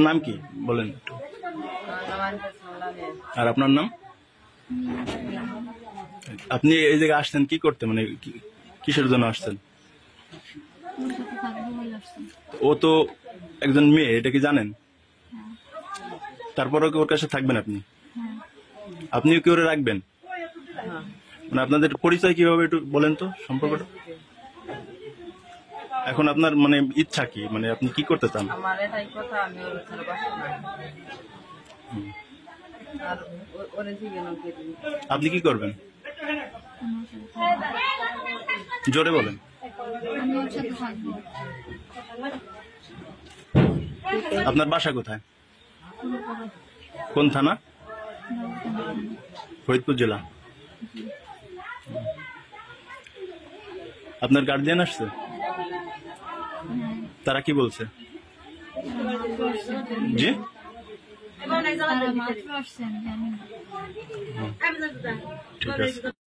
নাম কি বলেন একটু। আর আপনার নাম? আপনি এই জায়গায় আসছেন কি করতে, মানে কিসের জন্য আসছেন? ও তো একজন মেয়ে, এটা কি জানেন? তারপরেও কি ওর কাছে থাকবেন আপনি? আপনিও কি ওরে রাখবেন? মানে আপনাদের পরিচয় কিভাবে একটু বলেন তো, সম্পর্কটা। এখন আপনার মানে ইচ্ছা কি, মানে আপনি কি করতে চান? আমার এটাই কথা, আমি ওর ছাড়া বাসা নাই। আর ওরে জীবন আপনি কি করবেন? জোরে বলেন। আপনার বাসা কোথায়? কোন থানা? ফরিদপুর জেলা। আপনার গার্জিয়ান আসছে? তারা কি বলছে? জি, ঠিক আছে।